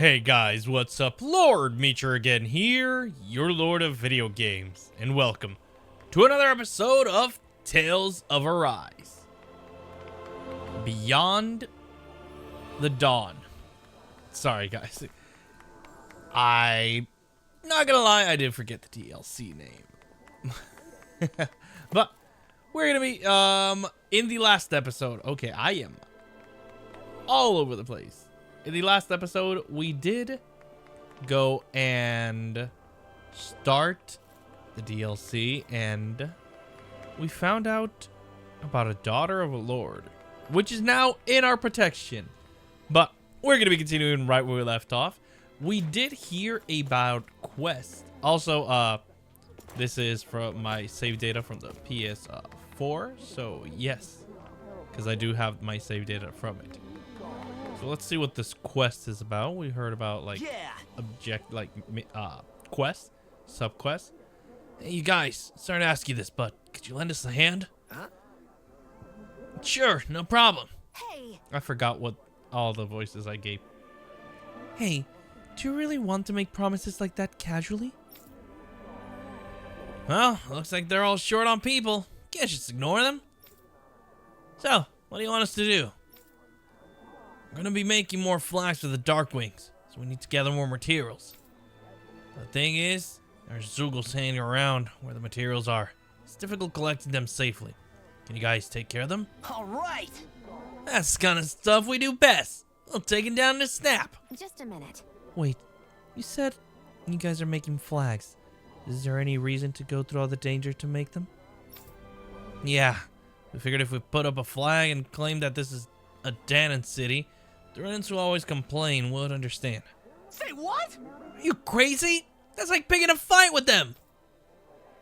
Hey guys, what's up? Lord Meecher again here, your Lord of Video Games, and welcome to another episode of Tales of Arise. Beyond the Dawn. Sorry guys. I'm not gonna lie, I did forget the DLC name. But we're gonna be in the last episode. Okay, I am all over the place. In the last episode, we did go and start the DLC, and we found out about a daughter of a lord, which is now in our protection. But we're going to be continuing right where we left off. We did hear about quests. Also, this is from my save data from the PS4, so yes, because I do have my save data from it. So let's see what this quest is about. We heard about quest, sub-quest. Hey, you guys, sorry to ask you this, but could you lend us a hand? Huh? Sure, no problem. Hey! I forgot what all the voices I gave. Hey, do you really want to make promises like that casually? Well, looks like they're all short on people. Can't just ignore them. So, what do you want us to do? We're gonna be making more flags for the Dark Wings, so we need to gather more materials. The thing is, there's Zoogles hanging around where the materials are. It's difficult collecting them safely. Can you guys take care of them? All right. That's the kind of stuff we do best. We'll take it down in a snap. Just a minute. Wait, you said you guys are making flags. Is there any reason to go through all the danger to make them? Yeah, we figured if we put up a flag and claim that this is a Dahna city, the Renans who always complain would understand. Say what? Are you crazy? That's like picking a fight with them.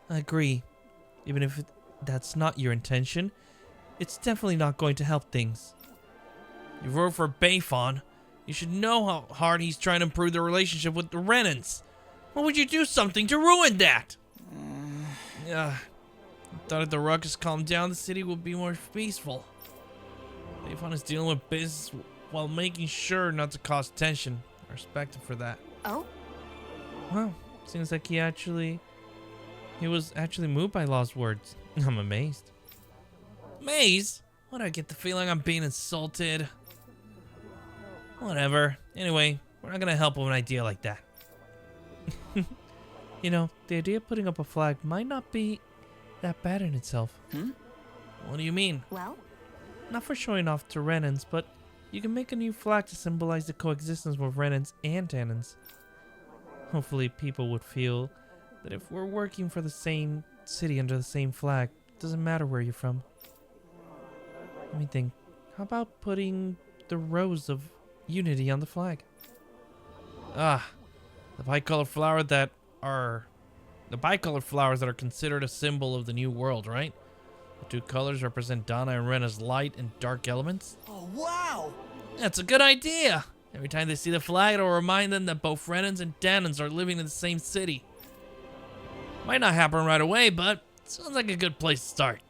I agree. Even if that's not your intention, it's definitely not going to help things. You wrote for Bayfon. You should know how hard he's trying to improve the relationship with the Renans. Why would you do something to ruin that? I thought if the ruckus calmed down, the city would be more peaceful. Bayfon is dealing with business while making sure not to cause tension. I respect him for that. Oh? Well, seems like he was actually moved by Law's words. I'm amazed. Amazed? What, I get the feeling I'm being insulted? Whatever. Anyway, we're not gonna help with an idea like that. You know, the idea of putting up a flag might not be that bad in itself. What do you mean? Well? Not for showing off to Renans, but you can make a new flag to symbolize the coexistence with Renans and Dahnans. Hopefully people would feel that if we're working for the same city under the same flag, it doesn't matter where you're from. Let me think. How about putting the rose of unity on the flag? The bicolored flowers that are considered a symbol of the new world, right? The two colors represent Dahna and Rena's light and dark elements. Oh, wow. That's a good idea. Every time they see the flag, it'll remind them that both Renans and Dahnans are living in the same city. Might not happen right away, but it sounds like a good place to start.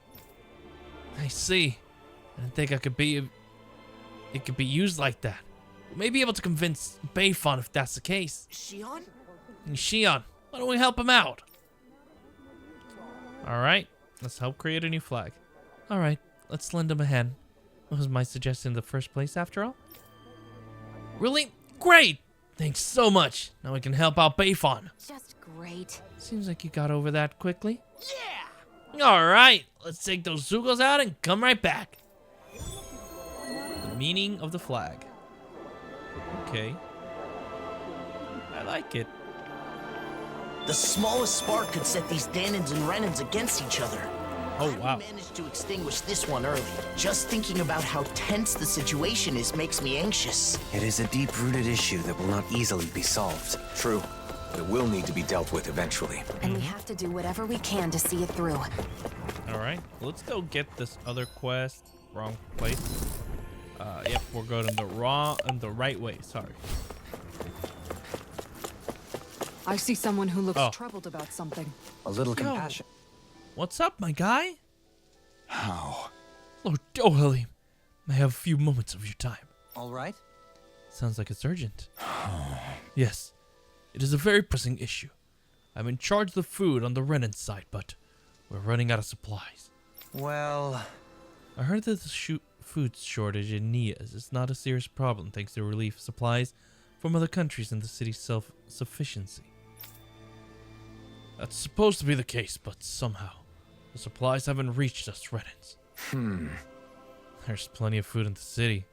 I see. I didn't think it could be used like that. We may be able to convince Bayfon if that's the case. Shion? Shion, why don't we help him out? Alright, let's help create a new flag. Alright, let's lend him a hand. What was my suggestion in the first place, after all? Really? Great! Thanks so much. Now we can help out Bayfon. Just great. Seems like you got over that quickly. Yeah! Alright, let's take those Zoogles out and come right back. The meaning of the flag. Okay. I like it. The smallest spark could set these Dahnans and Renans against each other. Oh, wow. I managed to extinguish this one early. Just thinking about how tense the situation is makes me anxious. It is a deep-rooted issue that will not easily be solved. True. It will need to be dealt with eventually. And we have to do whatever we can to see it through. Alright, let's go get this other quest. Wrong place. Yep, we're going the right way, sorry. I see someone who looks troubled about something. A little compassion. What's up, my guy? How? Lord Dohalim, may I have a few moments of your time? All right. Sounds like it's urgent. Yes, it is a very pressing issue. I'm in charge of the food on the Renan side, but we're running out of supplies. Well, I heard that the food shortage in Nias is not a serious problem thanks to relief supplies from other countries and the city's self-sufficiency. That's supposed to be the case, but somehow the supplies haven't reached us Renans. There's plenty of food in the city.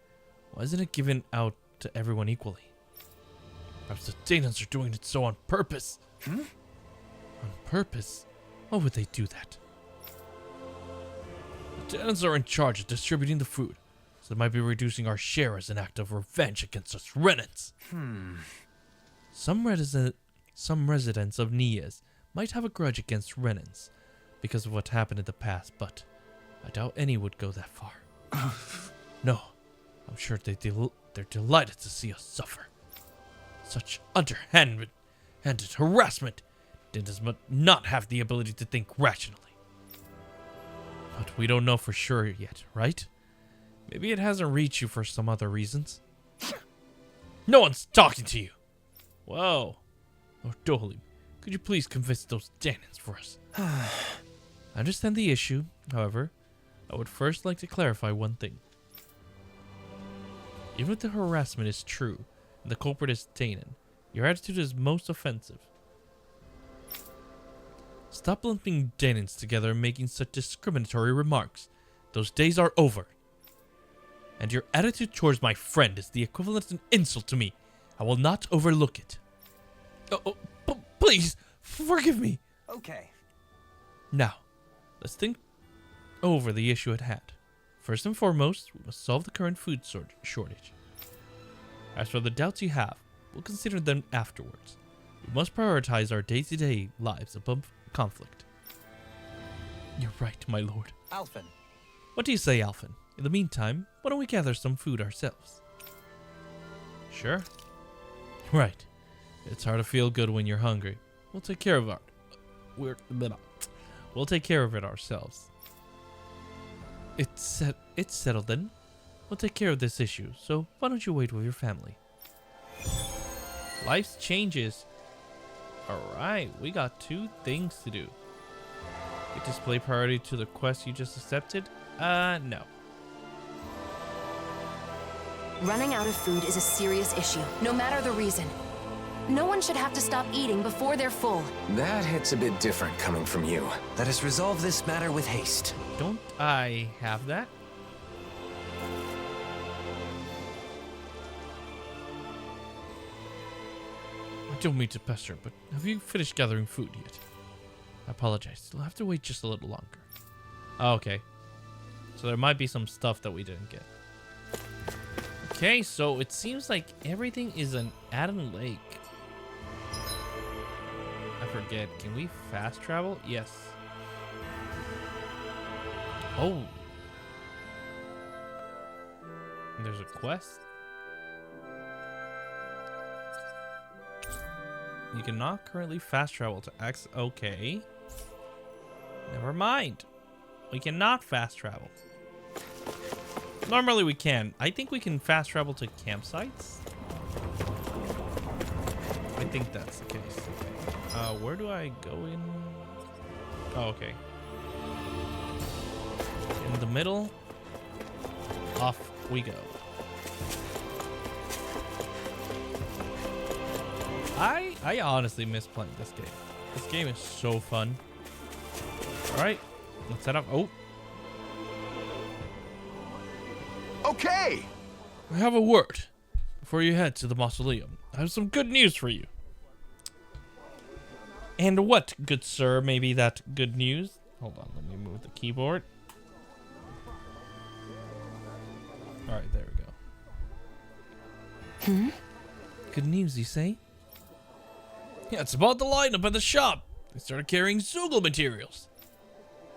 Why isn't it given out to everyone equally? Perhaps the Dahnans are doing it so on purpose. On purpose? Why would they do that? The Dahnans are in charge of distributing the food, so they might be reducing our share as an act of revenge against us Renans. Some residents of Nias might have a grudge against Renans because of what happened in the past, but I doubt any would go that far. No, I'm sure they're delighted to see us suffer. Such underhanded harassment. Dahnans must not have the ability to think rationally. But we don't know for sure yet, right? Maybe it hasn't reached you for some other reasons. No one's talking to you. Whoa. Oh, Dolim, could you please convince those Dahnans for us? I understand the issue. However, I would first like to clarify one thing. Even if the harassment is true, and the culprit is Dahnan, your attitude is most offensive. Stop lumping Dahnans together and making such discriminatory remarks. Those days are over. And your attitude towards my friend is the equivalent of an insult to me. I will not overlook it. Please, forgive me. okay. Now, let's think over the issue at hand. First and foremost, we must solve the current food shortage. As for the doubts you have, we'll consider them afterwards. We must prioritize our day-to-day lives above conflict. You're right, my lord. Alphen. What do you say, Alphen? In the meantime, why don't we gather some food ourselves? Sure. Right. It's hard to feel good when you're hungry. We'll take care of We'll take care of it ourselves. It's settled then. We'll take care of this issue, so why don't you wait with your family? Life's changes. Alright, we got 2 things to do. Get display priority to the quest you just accepted? No. Running out of food is a serious issue, no matter the reason. No one should have to stop eating before they're full. That hits a bit different coming from you. Let us resolve this matter with haste. Don't I have that? I don't mean to pester, but have you finished gathering food yet? I apologize. You'll have to wait just a little longer. Oh, okay. So there might be some stuff that we didn't get. Okay, so it seems like everything is an Adam Lake. I forget. Can we fast travel? Yes. Oh. There's a quest. You cannot currently fast travel to X. Okay. Never mind. We cannot fast travel. Normally we can. I think we can fast travel to campsites. I think that's the case. Where do I go in? Oh, okay. In the middle. Off we go. I honestly miss playing this game. This game is so fun. Alright. Let's head up. Oh. Okay! I have a word before you head to the Mausoleum. I have some good news for you. And what, good sir, may be that good news? Hold on, let me move the keyboard. Alright, there we go. Good news, you say? Yeah, it's about the lineup at the shop. They started carrying Zoogle materials.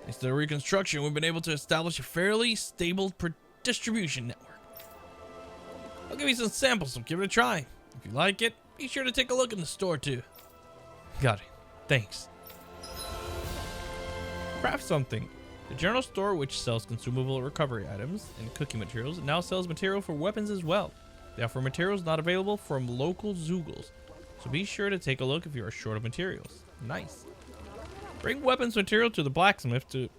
Thanks to the reconstruction, we've been able to establish a fairly stable distribution network. I'll give you some samples, so give it a try. If you like it, be sure to take a look in the store too. Got it. Thanks. Craft something. The general store, which sells consumable recovery items and cooking materials, now sells material for weapons as well. They offer materials not available from local Zoogles, so be sure to take a look if you are short of materials. Nice. Bring weapons material to the blacksmith to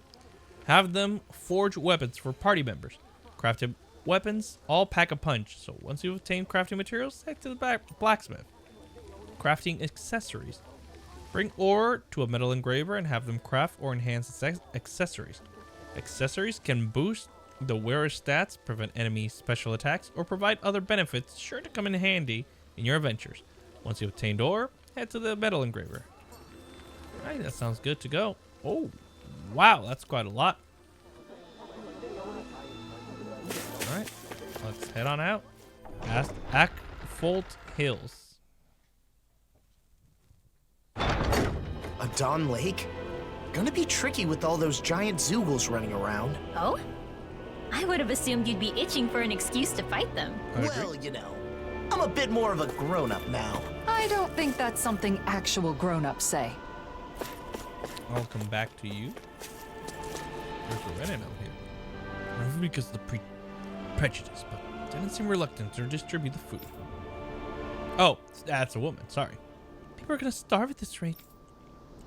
have them forge weapons for party members. Crafted weapons all pack a punch, so once you've obtained crafting materials, head to the blacksmith. Crafting accessories. Bring ore to a metal engraver and have them craft or enhance accessories. Accessories can boost the wearer's stats, prevent enemy special attacks, or provide other benefits sure to come in handy in your adventures. Once you've obtained ore, head to the metal engraver. Alright, that sounds good to go. Oh, wow, that's quite a lot. Alright, let's head on out. Akfolt Hills. A Dawn Lake? Gonna be tricky with all those giant Zoogles running around. Oh? I would have assumed you'd be itching for an excuse to fight them. Well, you know, I'm a bit more of a grown-up now. I don't think that's something actual grown-ups say. I'll come back to you. There's a Renan out here. Probably because of the prejudice, but didn't seem reluctant to distribute the food. Oh, that's a woman. Sorry. People are gonna starve at this rate.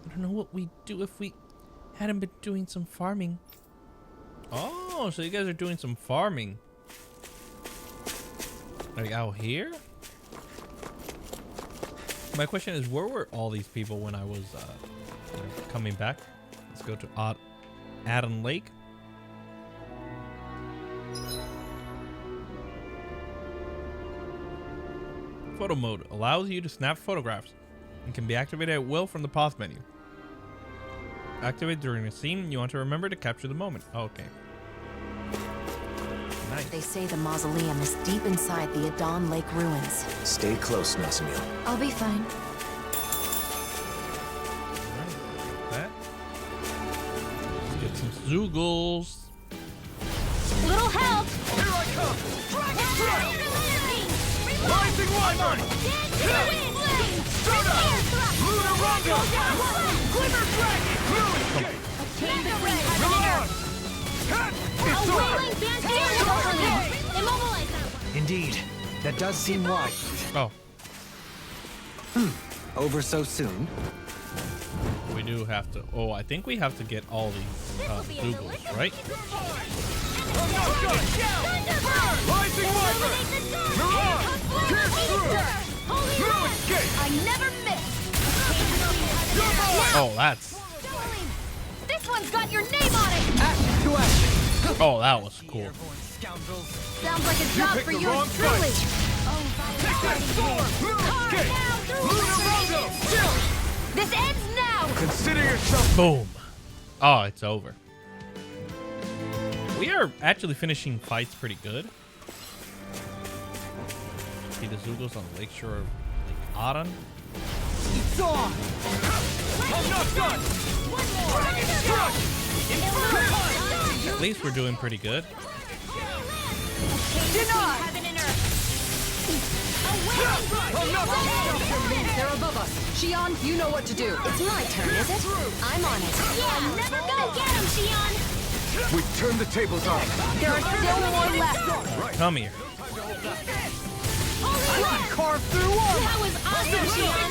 I don't know what we'd do if we hadn't been doing some farming. Oh, so you guys are doing some farming. Like out here? My question is, where were all these people when I was coming back? Let's go to Adden Lake. Photo mode allows you to snap photographs and can be activated at will from the pause menu. Activate during a scene. You want to remember to capture the moment. Oh, okay. Nice. They say the mausoleum is deep inside the Adon Lake ruins. Stay close, Mausoleum. I'll be fine. That. Let's get some Zoogles. Little help! Here I come! Dragon Strike! Rising Wyvern! Straight up! Lunar Rondo! Glimmer Dragon! Fluid! Reload! Indeed. That does seem wise. Oh, Over so soon. we do have to. Oh, I think we have to get all these Zoogles, right? Rising Wyvern! Mirage! Pierce through! No escape! I never miss! Oh, that's. This one's got your name on it! Action to action. Oh, that was cool. Sounds like a job for the you wrong truly! Take that storm! No escape! Lunar Rondo! Chill! This ends now! Consider yourself... Boom. Oh, it's over. We are actually finishing fights pretty good. See the Zoogles on the lakeshore of Lake Aran. It's on! I'm not done! Dragon Crush! At least we're doing pretty good. They're above us. Shion, you know what to do. It's my turn, is it? I'm on it. Yeah, never gonna get him, Shion! We turned the tables on. There are still more left! Come here. Carve through armor! That was awesome, Shion!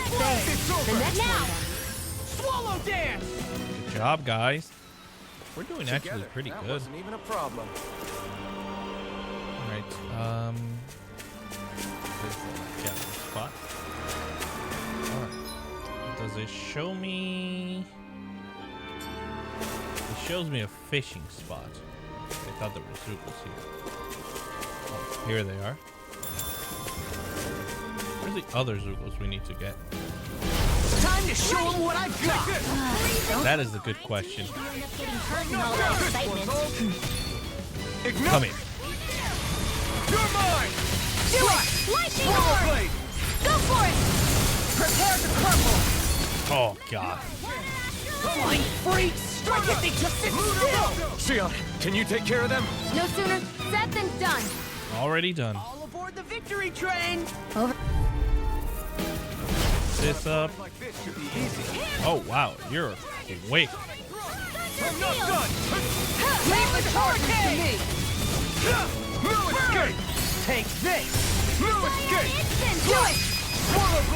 It's over! The next Now! Swallow dance! Good job, guys. We're doing actually pretty That good. wasn't even a problem. All right. Where's the gathering spot? All right. Does it show me? It shows me a fishing spot. I thought there were Zoogles here. Oh, here they are. Where's the other Zoogles we need to get? Time to show them what I've got! That is a good question. You end up getting hurt in all that excitement. Ignite! Come here. You're mine! Do it! Lightning Swallow orb! blade! Go for it! Prepare to crumble! Oh God. Freaks! Strike it, they just sit still! Shion, can you take care of them? No sooner said than done. Already done. All aboard the victory train! Over. This up. Like this should be easy. Oh wow, you're awake. I'm not done! Leave the charges to me. No escape! Take this! No escape! Do it!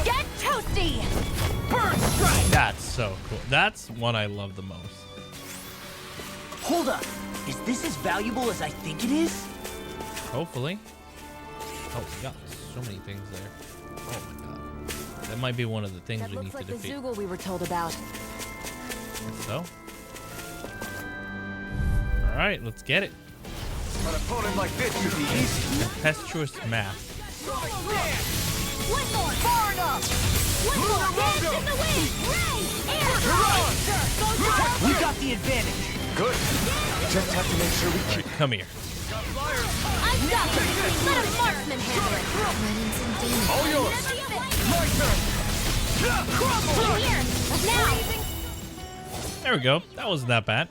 Get toasty! Burn strike! That's so cool. That's one I love the most. Hold up. Is this as valuable as I think it is? Hopefully. Oh, we got so many things there. Oh my god. That might be one of the things That we need looks like to the defeat. Zoogle we were told about. So. Alright, let's get it. An opponent like this should be easy. Tempestuous mass. One more! Far enough! One more! Dance in the wind! Rain! Air! We got the advantage. Good. Just have to make sure we keep. Come here. I've got it! Let a marksman handle it! Renan's in danger. All yours. My turn. Crumble! Here! Now! There we go. That wasn't that bad.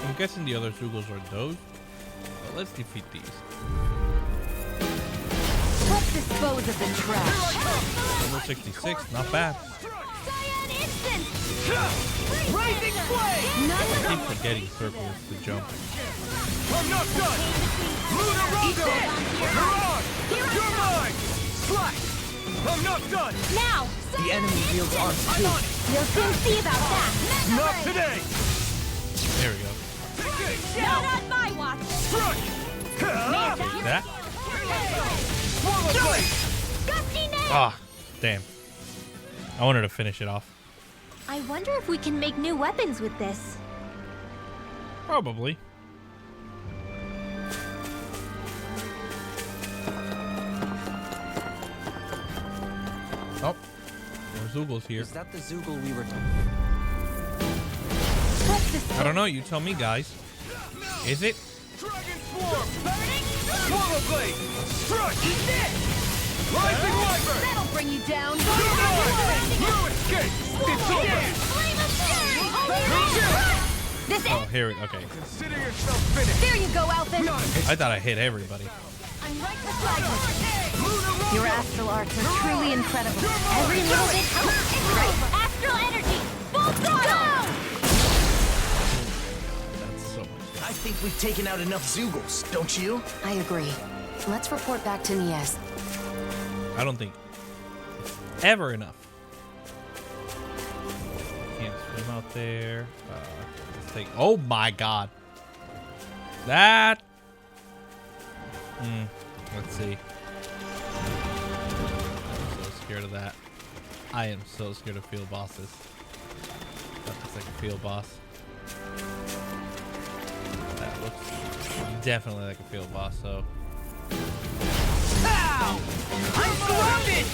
I'm guessing the other Zoogles are those. But let's defeat these. Let's dispose of the trash. Level 66, not bad. Cyan instant! Rising flame! I keep forgetting circles to jump. I'm not done! Lunarondo! Mirage! You're mine! Slash! I'm not done! Now! The enemy wields arms too. You'll soon see about that! Not today! There we go. Not on my watch! Strike! That? Swallow blade! Gusty now! Ah, damn. I wanted to finish it off. I wonder if we can make new weapons with this. Probably. Oh, more Zoogles here. Is that the Zoogle we were I don't know. You tell me, guys. Is it? Dragon Swarm! Swallow blade! Strike! Eat this! Rising Wyvern! That'll bring you down! No escape! It's over! Flame of fury! This Oh, here. Okay. Consider yourself finished! There you go, Alvin! I thought I hit everybody. I'm right beside you! Your astral arts are truly incredible. Every little bit helps! It's great! Astral energy! Full throttle! That's so much. I think we've taken out enough Zoogles, don't you? I agree. Let's report back to Nies. I don't think it's ever enough. Can't swim out there. Let's take. Oh my god. That. Let's see. I'm so scared of that. I am so scared of field bosses. That looks like a field boss. That looks definitely like a field boss. So. Pow! I'm surrounded!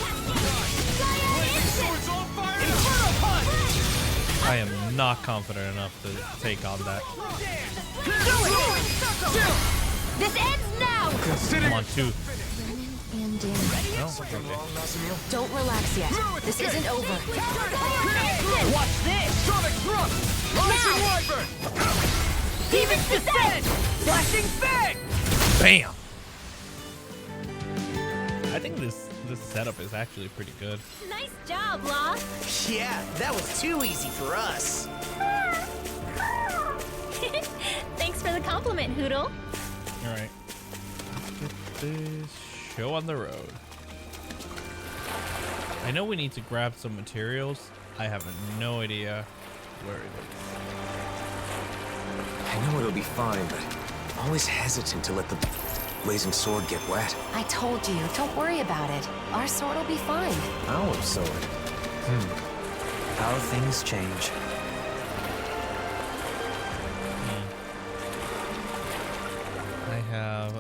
Swords on fire! Inferno punch! I am not confident enough to take on that. This ends now! Consider I'm on two. And Dan. No? Okay. Don't relax yet. This isn't over. Watch this! Sonic Thrust! Rising Wyvern! Demon's Descent! Flashing Fang! Bam! I think this setup is actually pretty good. Nice job, Law. Yeah, that was too easy for us. Thanks for the compliment, Hoodle. All right. Let's get this show on the road. I know we need to grab some materials. I have no idea where it is. I know it'll be fine, but I'm always hesitant to let the blazing sword get wet. I told you, don't worry about it. Our sword will be fine. Our sword. How things change. I have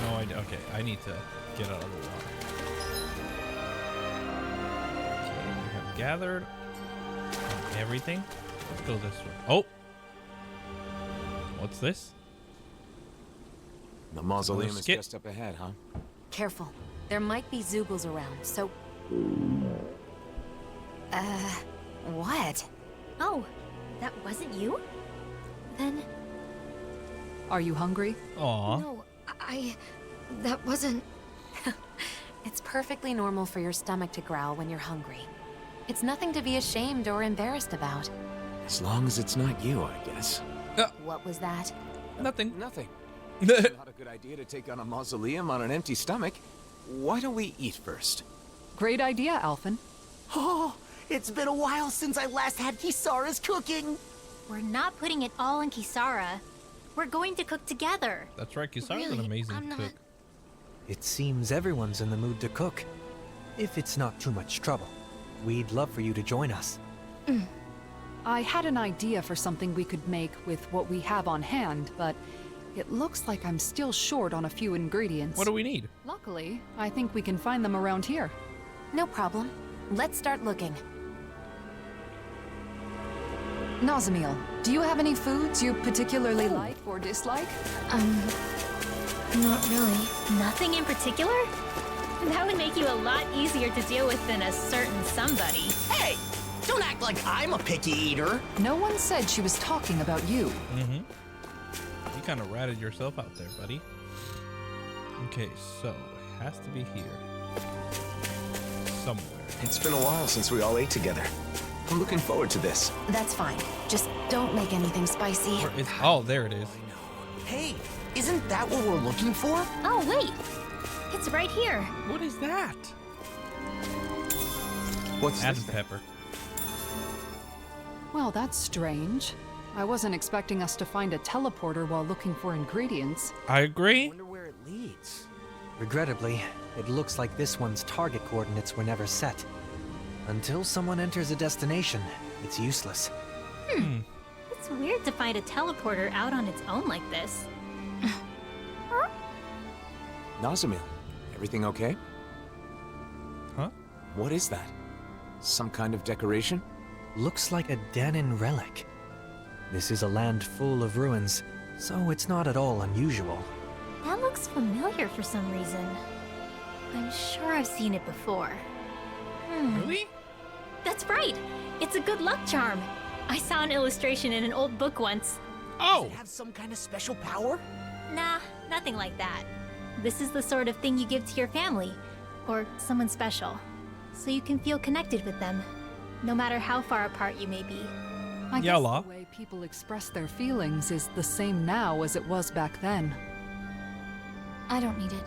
no idea. Okay, I need to get out of the water. Okay, we have gathered everything. Let's go this way. Oh! What's this? The mausoleum is skip. just up ahead, huh? Careful. There might be Zoogles around, so... what? Oh, that wasn't you? Then, Are you hungry? Aw. No, that wasn't... It's perfectly normal for your stomach to growl when you're hungry. It's nothing to be ashamed or embarrassed about. As long as it's not you, I guess. What was that? Nothing. Nothing. Not a good idea to take on a mausoleum on an empty stomach. Why don't we eat first? Great idea, Alphen. Oh, it's been a while since I last had Kisara's cooking. We're not putting it all on Kisara. We're going to cook together. That's right, Kisara's an Really? amazing I'm not- cook. It seems everyone's in the mood to cook. If it's not too much trouble, we'd love for you to join us. I had an idea for something we could make with what we have on hand, but it looks like I'm still short on a few ingredients. What do we need? Luckily, I think we can find them around here. No problem. Let's start looking. Nazamiel, do you have any foods you particularly like or dislike? Not really. Nothing in particular? That would make you a lot easier to deal with than a certain somebody. Hey, don't act like I'm a picky eater. No one said she was talking about you. Mm-hmm. You kind of ratted yourself out there, buddy. Okay, so it has to be here. Somewhere. It's been a while since we all ate together. I'm looking forward to this. That's fine. Just don't make anything spicy. Where is, oh, there it is. Hey, isn't that what we're looking for? Oh, wait. It's right here. What is that? What's Add this thing? pepper. Well, that's strange. I wasn't expecting us to find a teleporter while looking for ingredients. I agree. Wonder where it leads. Regrettably, it looks like this one's target coordinates were never set. Until someone enters a destination, it's useless. It's weird to find a teleporter out on its own like this. Nazamiel, everything okay? Huh? What is that? Some kind of decoration? Looks like a Dahnan relic. This is a land full of ruins, so it's not at all unusual. That looks familiar for some reason. I'm sure I've seen it before. Really? That's right! It's a good luck charm. I saw an illustration in an old book once. Oh! Does it have some kind of special power? Nah, nothing like that. This is the sort of thing you give to your family, or someone special, so you can feel connected with them, no matter how far apart you may be. I guess Yalla. the way people express their feelings is the same now as it was back then. I don't need it.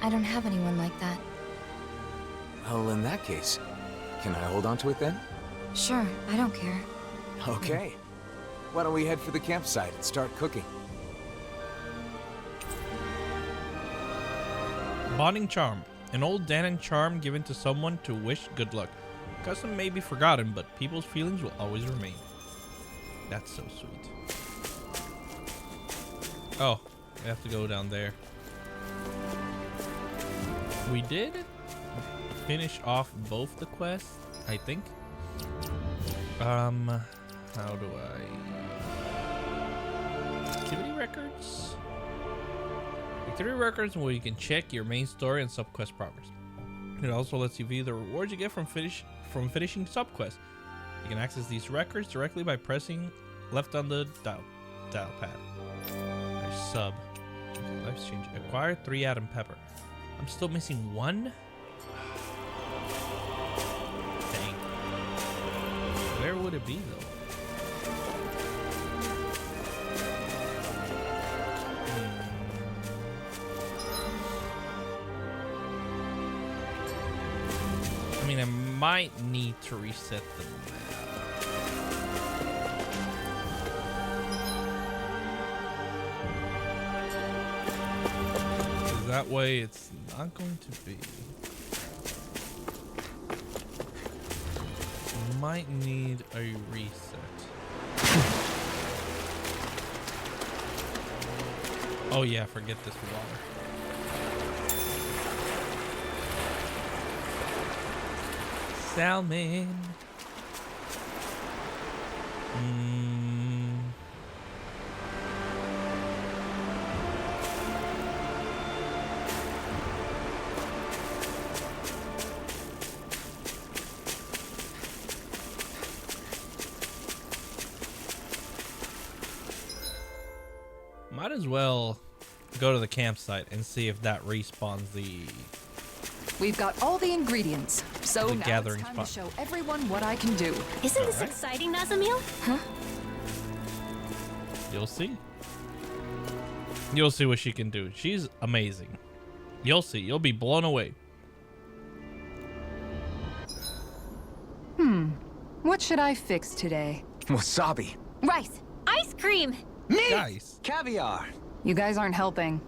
I don't have anyone like that. Well, in that case, can I hold on to it then? Sure, I don't care. Okay. Why don't we head for the campsite and start cooking? Bonding charm. An old Dahnan charm given to someone to wish good luck. Custom may be forgotten, but people's feelings will always remain. That's so sweet. Oh, we have to go down there. We did finish off both the quests, I think. How do I... Activity records? Activity records where you can check your main story and subquest progress. It also lets you view the rewards you get from finishing subquests. You can access these records directly by pressing left on the dial pad. There's sub. Okay, life change. Acquire 3 atom pepper. I'm still missing 1? Dang. Where would it be though? I mean, I might need to reset the map. 'Cause that way it's not going to be. Might need a reset. Oh yeah, forget this water. Salmon. Might as well go to the campsite and see if that respawns the We've got all the ingredients, so The now gathering it's time spot. to show everyone what I can do. Isn't this exciting, Nazamil? Huh? You'll see. You'll see what she can do. She's amazing. You'll see. You'll be blown away. What should I fix today? Wasabi. Rice. Ice cream. Guys. Caviar. You guys aren't helping.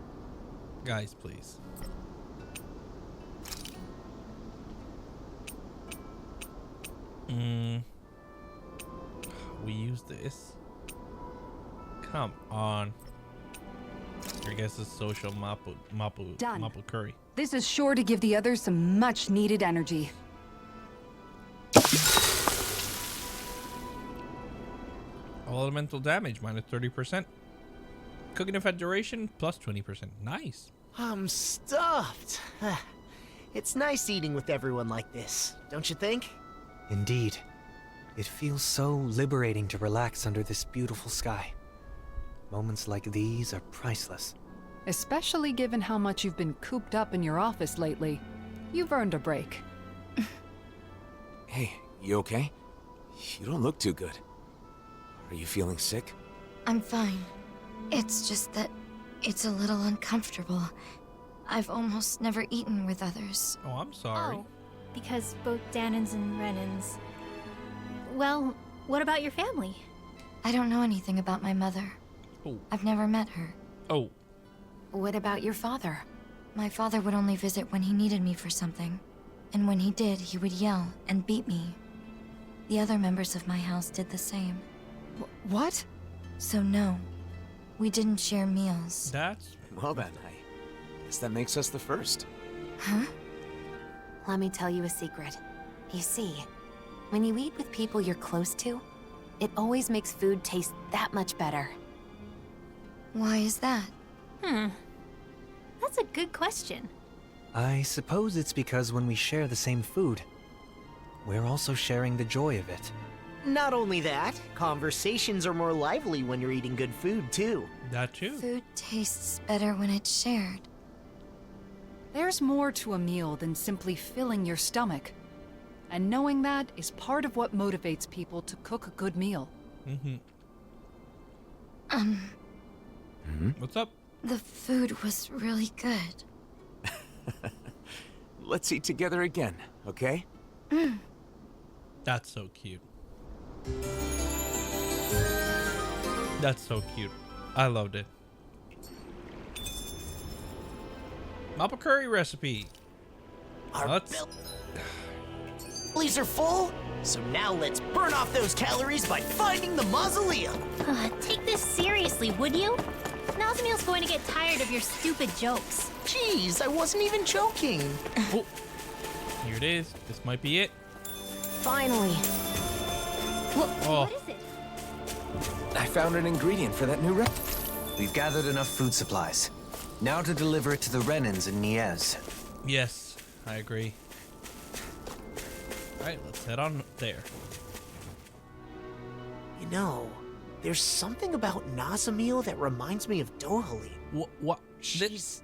Guys, please. We use this. Come on. I guess it's social mapu Done. curry. This is sure to give the others some much needed energy. All elemental damage minus 30%. Cooking effect duration plus 20%. Nice. I'm stuffed. It's nice eating with everyone like this, don't you think? Indeed. It feels so liberating to relax under this beautiful sky. Moments like these are priceless. Especially given how much you've been cooped up in your office lately. You've earned a break. Hey, you okay? You don't look too good. Are you feeling sick? I'm fine. It's just that it's a little uncomfortable. I've almost never eaten with others. Oh, I'm sorry. Oh, because both Dahnans and Renans. Well, what about your family? I don't know anything about my mother. Oh. I've never met her. Oh. What about your father? My father would only visit when he needed me for something. And when he did, he would yell and beat me. The other members of my house did the same. What? So no, we didn't share meals. That's... Well then, I guess that makes us the first. Huh? Let me tell you a secret. You see, when you eat with people you're close to, it always makes food taste that much better. Why is that? That's a good question. I suppose it's because when we share the same food, we're also sharing the joy of it. Not only that, conversations are more lively when you're eating good food, too. That too. Food tastes better when it's shared. There's more to a meal than simply filling your stomach. And knowing that is part of what motivates people to cook a good meal. What's up? The food was really good. Let's eat together again, okay? That's so cute. That's so cute. I loved it. Mapo curry recipe. Our bellies are full, so now let's burn off those calories by finding the mausoleum. Take this seriously, would you? Nazamil's going to get tired of your stupid jokes. Jeez, I wasn't even joking. Oh. Here it is. This might be it. Finally. Oh. What is it? I found an ingredient for that new We've gathered enough food supplies. Now to deliver it to the Renans in Niez. Yes, I agree. Alright, let's head on there. You know, there's something about Nazamil that reminds me of Dohalie. What? She's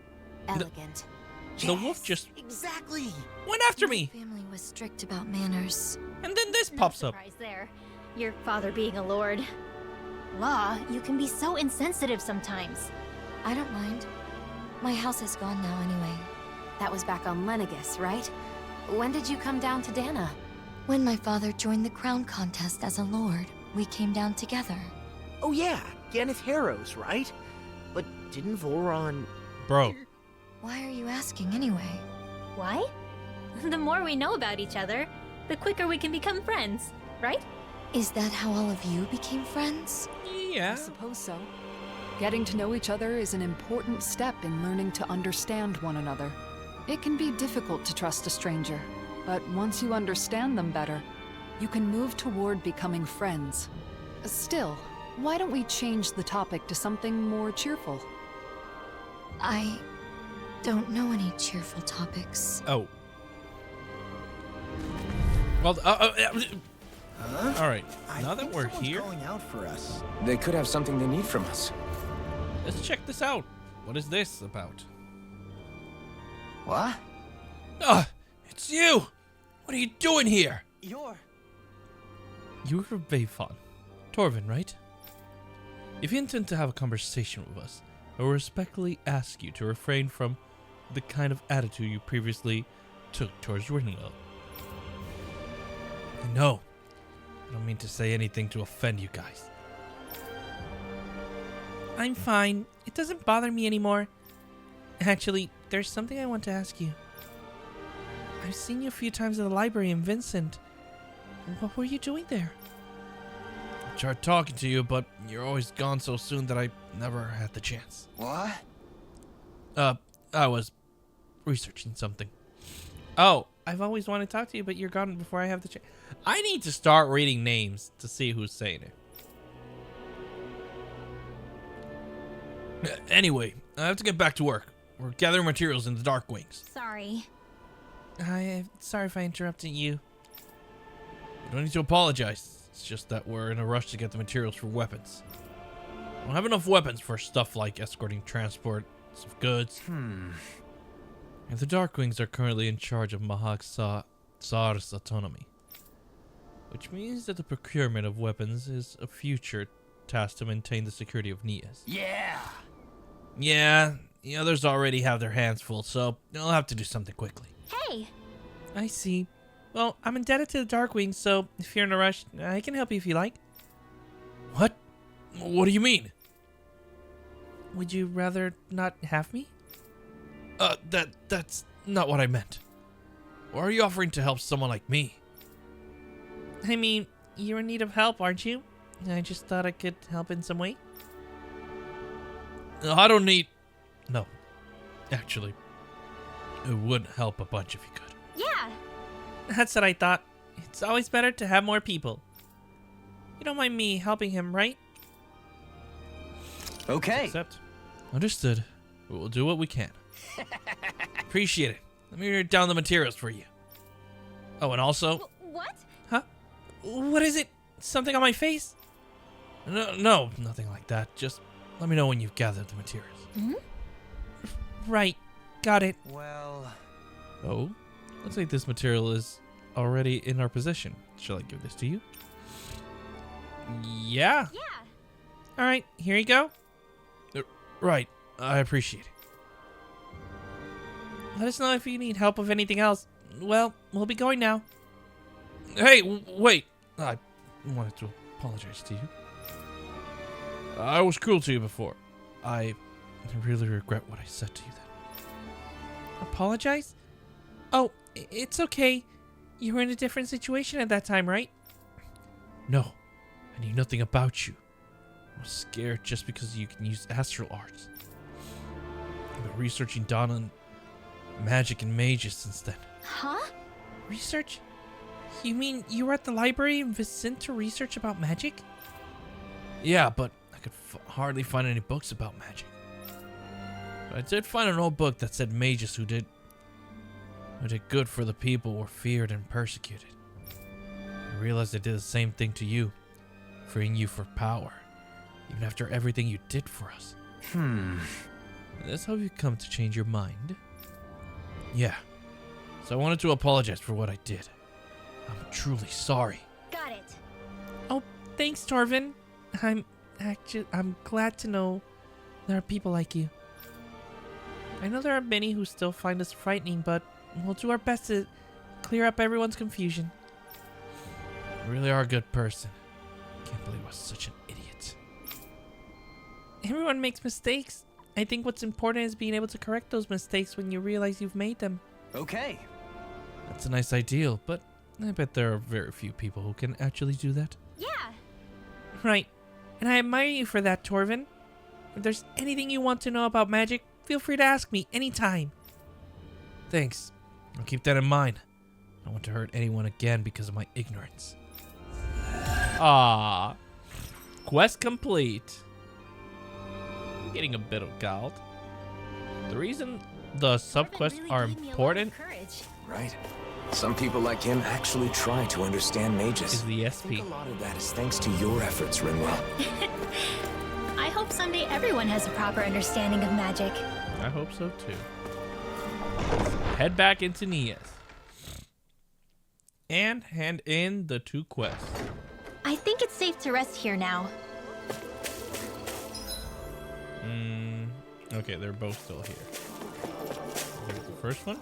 Elegant. The wolf just exactly went after me. My family was strict about manners. And then this pops up. Surprise there. Your father being a lord. Law, you can be so insensitive sometimes. I don't mind. My house is gone now anyway. That was back on Lenegis, right? When did you come down to Dahna? When my father joined the crown contest as a lord, we came down together. Oh yeah, Ganath Haros, right? But didn't Voron... Bro. Why are you asking anyway? Why? The more we know about each other, the quicker we can become friends, right? Is that how all of you became friends? Yeah. I suppose so. Getting to know each other is an important step in learning to understand one another. It can be difficult to trust a stranger, but once you understand them better, you can move toward becoming friends. Still, why don't we change the topic to something more cheerful? I don't know any cheerful topics. Oh. Well, all right. Now that we're here, calling out for us. They could have something they need from us. let's check this out. What is this about? What? Ah, It's you! What are you doing here? You're You're Bayfon. Torvin, right? If you intend to have a conversation with us, I will respectfully ask you to refrain from the kind of attitude you previously took towards Rena. No, I don't mean to say anything to offend you guys. I'm fine. It doesn't bother me anymore. Actually, there's something I want to ask you. I've seen you a few times at the library in Vincent. What were you doing there? I tried talking to you, but you're always gone so soon that I never had the chance. what? I was researching something. Oh, I've always wanted to talk to you, but you're gone before I have the chance. I need to start reading names to see who's saying it. Anyway, I have to get back to work. We're gathering materials in the Dark Wings. Sorry. I'm sorry if I interrupted you. You don't need to apologize. It's just that we're in a rush to get the materials for weapons. I don't have enough weapons for stuff like escorting transports of goods. And the Darkwings are currently in charge of Mahag Saar's autonomy, which means that the procurement of weapons is a future task to maintain the security of Nias. Yeah, the others already have their hands full, so they'll have to do something quickly. Hey! I see. Well, I'm indebted to the Darkwing, so if you're in a rush, I can help you if you like. What? What do you mean? Would you rather not have me? That's not what I meant. Why are you offering to help someone like me? I mean, you're in need of help, aren't you? I just thought I could help in some way. No, I don't need... No. Actually, it would help a bunch if you could. Yeah! That's what I thought. It's always better to have more people. You don't mind me helping him, right? Okay. Accept. Understood. We'll do what we can. Appreciate it. Let me write down the materials for you. Oh, and also... What? Huh? What is it? Something on my face? No, nothing like that. Just let me know when you've gathered the materials. Right. Got it. Well... Oh, looks like this material is already in our possession. Shall I give this to you? Yeah. Yeah. All right, here you go. Right. I appreciate it. Let us know if you need help with anything else. Well, we'll be going now. Hey, wait. I wanted to apologize to you. I was cruel to you before. I really regret what I said to you then. Apologize? Oh, it's okay. You were in a different situation at that time, right? No, I knew nothing about you. I was scared just because you can use astral arts. I've been researching Dahna and magic and mages since then. Huh? Research? You mean you were at the library in Vincent to research about magic? Yeah, but I could hardly find any books about magic. But I did find an old book that said mages who did good for the people were feared and persecuted. I realized I did the same thing to you, freeing you for power, even after everything you did for us. That's how you come to change your mind? Yeah. So I wanted to apologize for what I did. I'm truly sorry. Got it. Oh, thanks, Torvin. I'm glad to know there are people like you. I know there are many who still find us frightening, but we'll do our best to clear up everyone's confusion. You really are a good person. Can't believe I was such an idiot. Everyone makes mistakes. I think what's important is being able to correct those mistakes when you realize you've made them. Okay. That's a nice ideal, but I bet there are very few people who can actually do that. Yeah. Right. And I admire you for that, Torvin. If there's anything you want to know about magic, feel free to ask me anytime. Thanks. I'll keep that in mind. I don't want to hurt anyone again because of my ignorance. Ah. Quest complete. I'm getting a bit of gold. The reason the sub-quests are important Right. Some people like him actually try to understand mages. is the I SP. think a lot of that is thanks to your efforts, Renwell. I hope someday everyone has a proper understanding of magic. I hope so too. Head back into Nias. and hand in the 2 quests. I think it's safe to rest here now. Okay, they're both still here. Here's the first one.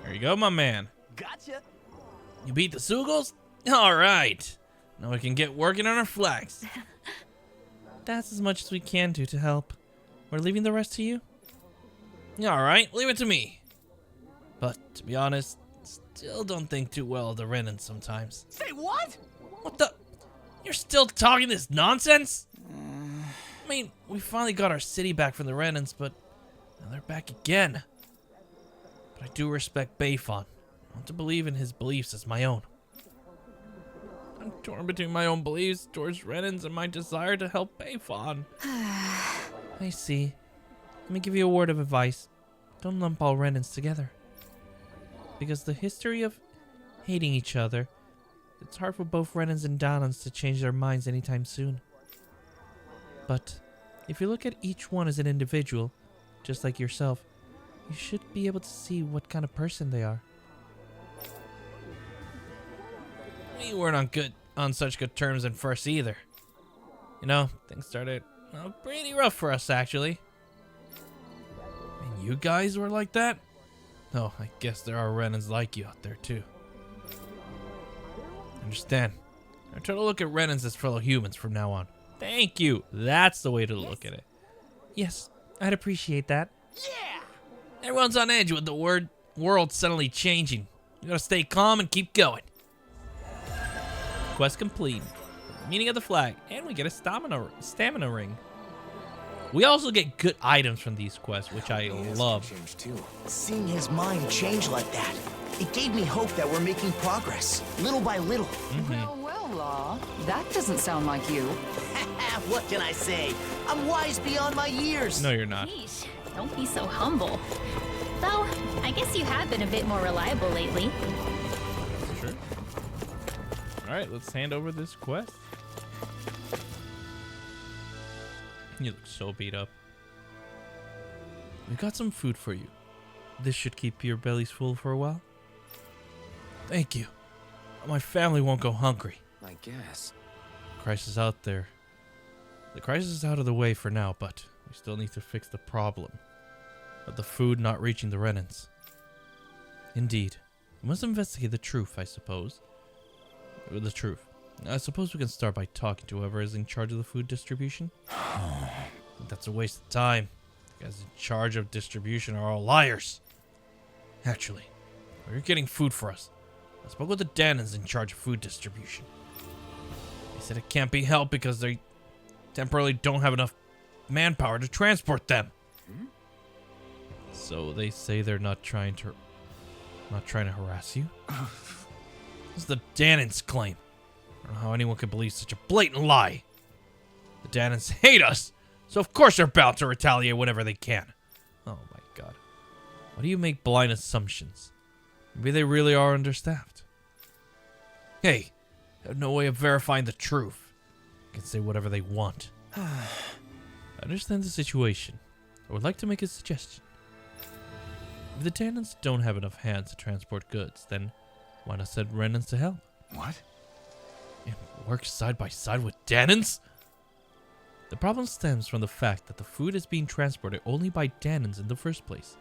There you go, my man. Gotcha. You beat the Sugals? All right. Now we can get working on our flags. That's as much as we can do to help. We're leaving the rest to you. All right, leave it to me. But to be honest, still don't think too well of the Renans sometimes. Say what? What the? You're still talking this nonsense? I mean, we finally got our city back from the Renans, but now they're back again. But I do respect Bayfon. I want to believe in his beliefs as my own. I'm torn between my own beliefs towards Renans and my desire to help Bayfon. I see. Let me give you a word of advice. Don't lump all Renans together. Because the history of hating each other, it's hard for both Renans and Dahnans to change their minds anytime soon. But if you look at each one as an individual, just like yourself, you should be able to see what kind of person they are. We weren't on such good terms at first either. You know, things started pretty rough for us actually. And you guys were like that? Oh, I guess there are Renans like you out there too. Understand. I try to look at Renans as fellow humans from now on. Thank you. That's the way to look at it. Yes, I'd appreciate that. Yeah. Everyone's on edge with the world suddenly changing. You gotta stay calm and keep going. Quest complete. Meaning of the flag, and we get a stamina ring. We also get good items from these quests, which I love. Seeing his mind change like that, it gave me hope that we're making progress, little by little. Well, Law, that doesn't sound like you. What can I say? I'm wise beyond my years. No, you're not. Yeesh, don't be so humble. Though, I guess you have been a bit more reliable lately. Sure. Alright, let's hand over this quest. You look so beat up. We got some food for you. This should keep your bellies full for a while. Thank you. My family won't go hungry. I guess. Crisis out there. The crisis is out of the way for now, but we still need to fix the problem of the food not reaching the Renans. Indeed. We must investigate the truth, I suppose. The truth. I suppose we can start by talking to whoever is in charge of the food distribution. That's a waste of time. The guys in charge of distribution are all liars. Actually, while you're getting food for us, I spoke with the Dahnans in charge of food distribution. They said it can't be helped because they temporarily don't have enough manpower to transport them. So they say they're not trying to harass you. This is the Dahnans' claim. I don't know how anyone could believe such a blatant lie. The Dahnans hate us, so of course they're bound to retaliate whenever they can. Oh my god. Why do you make blind assumptions? Maybe they really are understaffed. Hey, I have no way of verifying the truth. They can say whatever they want. I understand the situation. I would like to make a suggestion. If the Dahnans don't have enough hands to transport goods, then why not send Renans to help? What? And work side by side with Dahnans? The problem stems from the fact that the food is being transported only by Dahnans in the first place.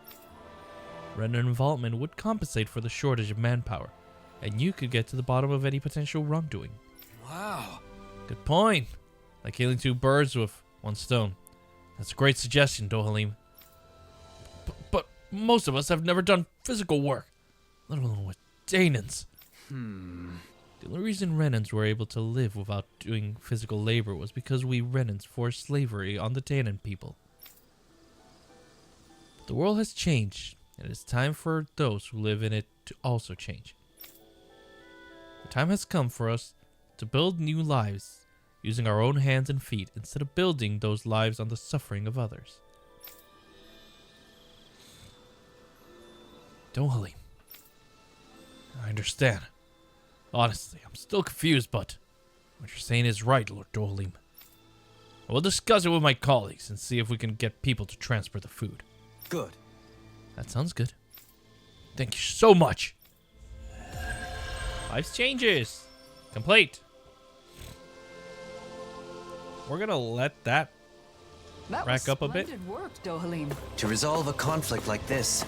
Renan involvement would compensate for the shortage of manpower, and you could get to the bottom of any potential wrongdoing. Wow. Good point. Like killing 2 birds with 1 stone. That's a great suggestion, Dohalim. But most of us have never done physical work, let alone with Dahnans. The only reason Renans were able to live without doing physical labor was because we Renans forced slavery on the Dahnan people. The world has changed, and it is time for those who live in it to also change. The time has come for us to build new lives using our own hands and feet instead of building those lives on the suffering of others. Dohalim. I understand. Honestly, I'm still confused, but what you're saying is right, Lord Dohalim. I will discuss it with my colleagues and see if we can get people to transfer the food. Good. That sounds good. Thank you so much. Life's changes. Complete. We're gonna let that rack up a bit. Splendid work, Dohalim. To resolve a conflict like this,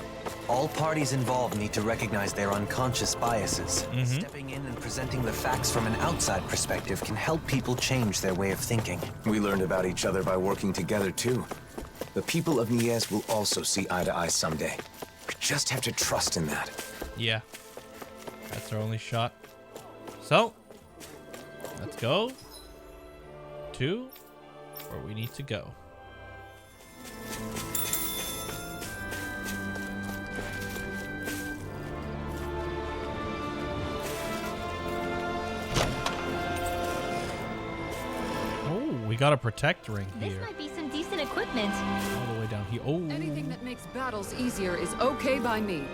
all parties involved need to recognize their unconscious biases. Stepping in and presenting the facts from an outside perspective can help people change their way of thinking. We learned about each other by working together, too. The people of Nies will also see eye to eye someday. We just have to trust in that. Yeah. That's our only shot. So, let's go to where we need to go. Oh, we got a protect ring This here. might be some decent equipment. All the way down here. Oh, Anything that makes battles easier is okay by me.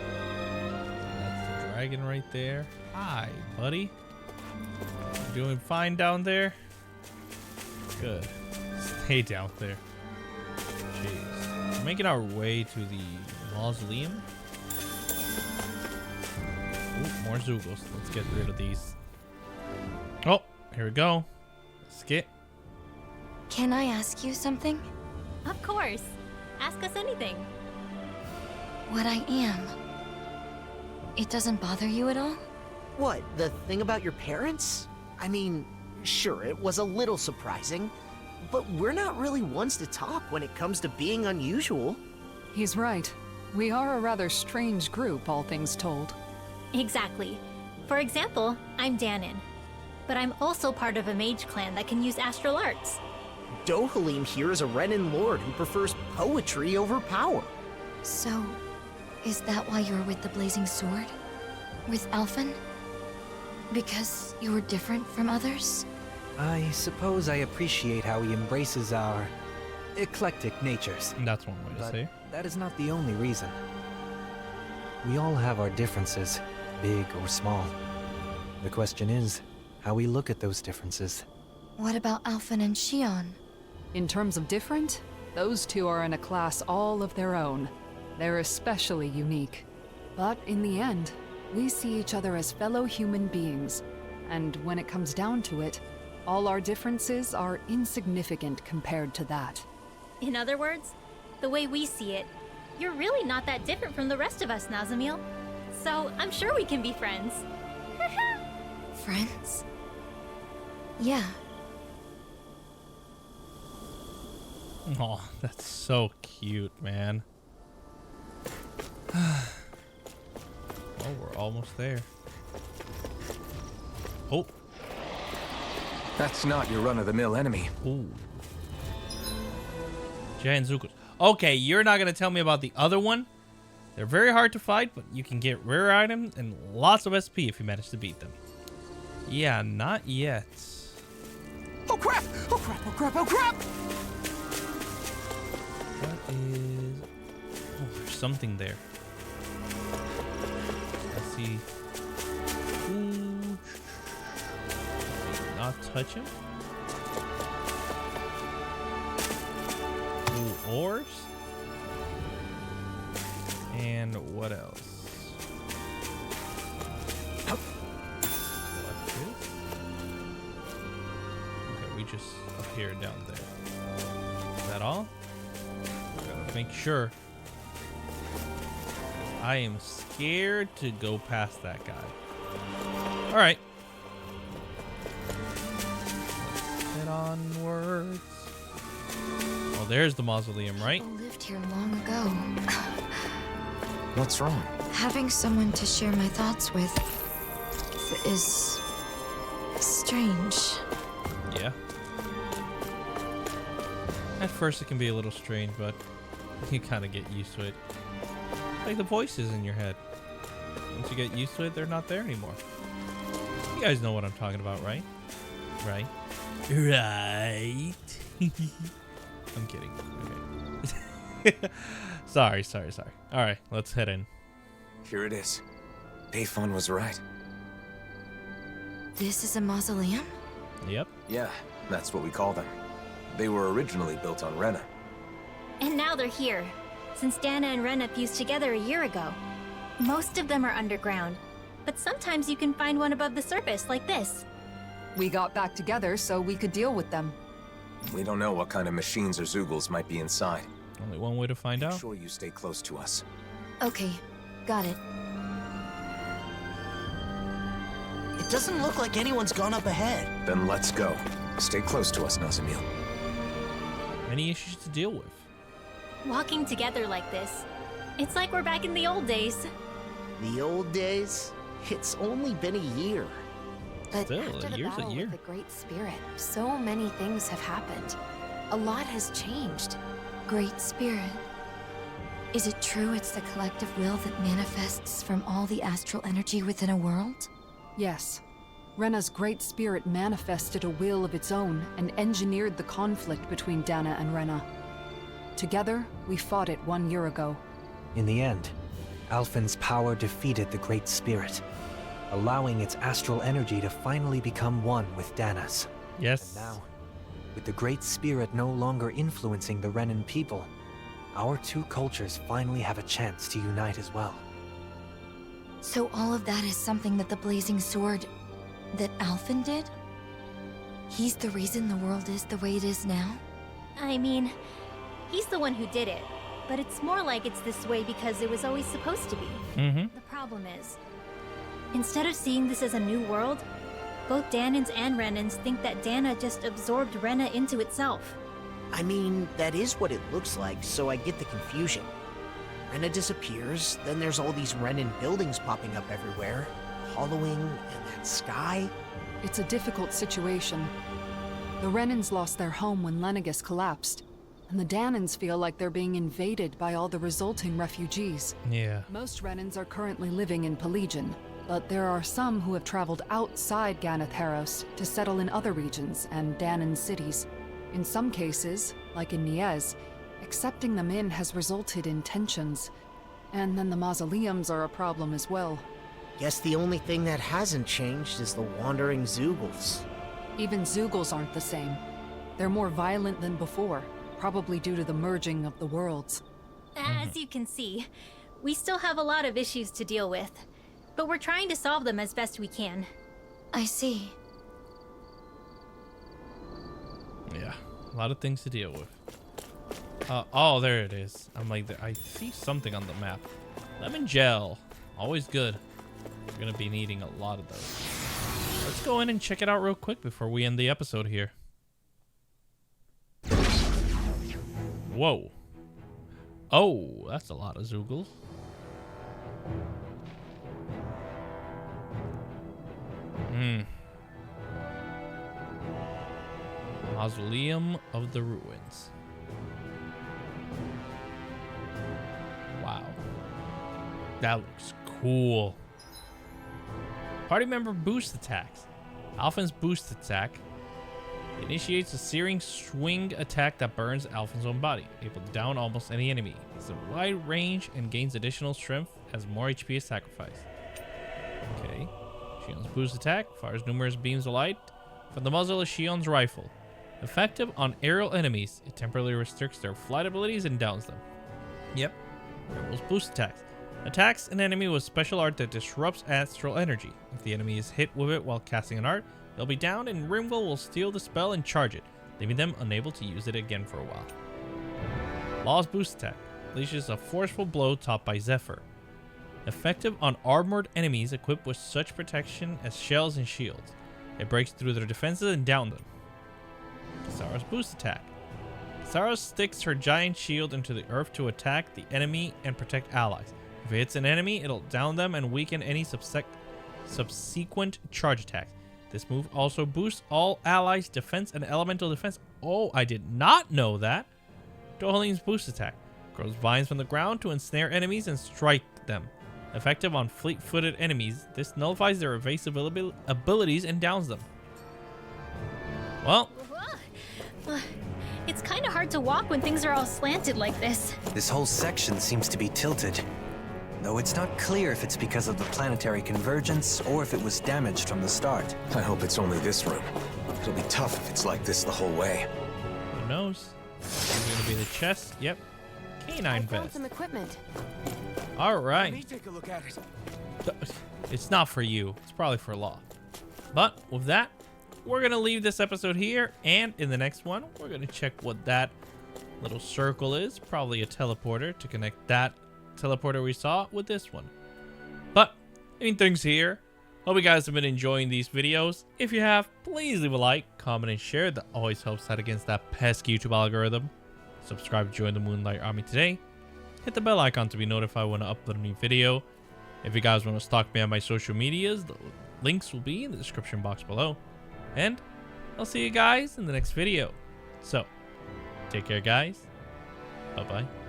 that's the dragon right there. Hi, buddy. You doing fine down there? Good. Stay down there. Jeez. We're making our way to the mausoleum. Ooh, more Zoogles. Let's get rid of these. Oh, here we go. Skit. Can I ask you something? Of course. Ask us anything. What I am. It doesn't bother you at all? What, the thing about your parents? I mean, sure, it was a little surprising, but we're not really ones to talk when it comes to being unusual. He's right. We are a rather strange group, all things told. Exactly. For example, I'm Danon, but I'm also part of a mage clan that can use astral arts. Dohalim here is a Renan lord who prefers poetry over power. So, is that why you're with the Blazing Sword? With Alphen? Because you were different from others? I suppose I appreciate how he embraces our eclectic natures. That's one way to But say. that is not the only reason. We all have our differences, big or small. The question is, how we look at those differences. What about Alphen and Shion? In terms of different, those two are in a class all of their own. They're especially unique. But in the end, we see each other as fellow human beings. And when it comes down to it, all our differences are insignificant compared to that. In other words, the way we see it, you're really not that different from the rest of us, Nazamil. So I'm sure we can be friends. Friends? Yeah. Oh, that's so cute, man. Oh, we're almost there. Oh. That's not your run-of-the-mill enemy. Ooh. Giant Zoogles. Okay, you're not going to tell me about the other one? They're very hard to fight, but you can get rare items and lots of SP if you manage to beat them. Yeah, not yet. Oh crap! Oh crap! Oh crap! Oh crap! What is... Oh, there's something there. Let's see. Ooh. Not touch him. Ooh, ores. And what else? What's this? Okay, we just appeared down there. Is that all? Gotta make sure. I am scared to go past that guy. Alright. Head onwards. Oh, there's the mausoleum, right? People lived here long ago. What's wrong? Having someone to share my thoughts with is strange. Yeah. At first it can be a little strange, but you kind of get used to it. Like the voices in your head. Once you get used to it, they're not there anymore. You guys know what I'm talking about, right? Right? Right. I'm kidding. Okay. Sorry. Alright, let's head in. Here it is. Bayfon was right. This is a mausoleum? Yep. Yeah, that's what we call them. They were originally built on Rena. And now they're here, since Dahna and Rena fused together a year ago. Most of them are underground, But sometimes you can find one above the surface, like this. We got back together so we could deal with them. We don't know what kind of machines or Zoogles might be inside. Only one way to find Make out. sure you stay close to us. Okay, got it. It doesn't look like anyone's gone up ahead. Then let's go. Stay close to us, Nazamil. Many issues to deal with. Walking together like this, it's like we're back in the old days. The old days? It's only been a year. But Still, after a the year's a battle year. with the Great Spirit, so many things have happened. A lot has changed. Great Spirit. Is it true it's the collective will that manifests from all the astral energy within a world? Yes. Rena's Great Spirit manifested a will of its own and engineered the conflict between Dahna and Rena. Together, we fought it 1 year ago. In the end, Alphen's power defeated the Great Spirit, allowing its astral energy to finally become one with Dahna's. Yes. And now, with the Great Spirit no longer influencing the Renan people, our two cultures finally have a chance to unite as well. So all of that is something that the Blazing Sword... that Alphen did? He's the reason the world is the way it is now? I mean, he's the one who did it. But it's more like it's this way because it was always supposed to be. Mm-hmm. The problem is, instead of seeing this as a new world, both Dahnans and Renans think that Dahna just absorbed Rena into itself. I mean, that is what it looks like, so I get the confusion. Rena disappears, then there's all these Renan buildings popping up everywhere. Hollowing, and that sky. It's a difficult situation. The Renans lost their home when Lenegis collapsed, and the Dahnans feel like they're being invaded by all the resulting refugees. Yeah. Most Renans are currently living in Pelegion, but there are some who have traveled outside Ganath Haros to settle in other regions and Dahnan cities. In some cases, like in Niez, accepting them in has resulted in tensions. And then the mausoleums are a problem as well. Guess the only thing that hasn't changed is the wandering Zoogles. Even Zoogles aren't the same. They're more violent than before, probably due to the merging of the worlds. As you can see, we still have a lot of issues to deal with, but we're trying to solve them as best we can. I see. Yeah, a lot of things to deal with. Oh, there it is. I'm like, I see something on the map. Lemon gel, always good. We're gonna be needing a lot of those. Let's go in and check it out real quick before we end the episode here. Whoa. Oh, that's a lot of Zoogles. Mausoleum of the Ruins. Wow. That looks cool. Party member boost attacks. Alphen's boost attack initiates a searing swing attack that burns Alphen's own body, able to down almost any enemy. It's a wide range and gains additional strength as more HP is sacrificed. Okay. Shion's boost attack fires numerous beams of light from the muzzle of Shion's rifle. Effective on aerial enemies, it temporarily restricts their flight abilities and downs them. Yep. Rebel's boost attacks. Attacks an enemy with special art that disrupts astral energy. If the enemy is hit with it while casting an art, they'll be downed and Rimwell will steal the spell and charge it, leaving them unable to use it again for a while. Law's boost attack unleashes a forceful blow topped by Zephyr. Effective on armored enemies equipped with such protection as shells and shields. It breaks through their defenses and downs them. Kisara's boost attack. Kisara sticks her giant shield into the earth to attack the enemy and protect allies. If it hits an enemy, it'll down them and weaken any subsequent charge attacks. This move also boosts all allies' defense and elemental defense. Oh, I did not know that. Dohalin's boost attack. Grows vines from the ground to ensnare enemies and strike them. Effective on fleet-footed enemies, this nullifies their evasive abilities and downs them. Well, it's kind of hard to walk when things are all slanted like this. This whole section seems to be tilted. Though it's not clear if it's because of the planetary convergence or if it was damaged from the start. I hope it's only this room. It'll be tough if it's like this the whole way. Who knows? It's gonna be the chest. Yep. Canine I found vest. some equipment. All Let me right. take a look at it. It's not for you. It's probably for Law. But with that, we're going to leave this episode here. And in the next one, we're going to check what that little circle is. Probably a teleporter to connect that teleporter we saw with this one. But ending things here. Hope you guys have been enjoying these videos. If you have, please leave a like, comment, and share. That always helps out against that pesky YouTube algorithm. Subscribe to join the Moonlight Army today. Hit the bell icon to be notified when I upload a new video. If you guys want to stalk me on my social medias, the links will be in the description box below. And I'll see you guys in the next video. So, take care guys. Bye-bye.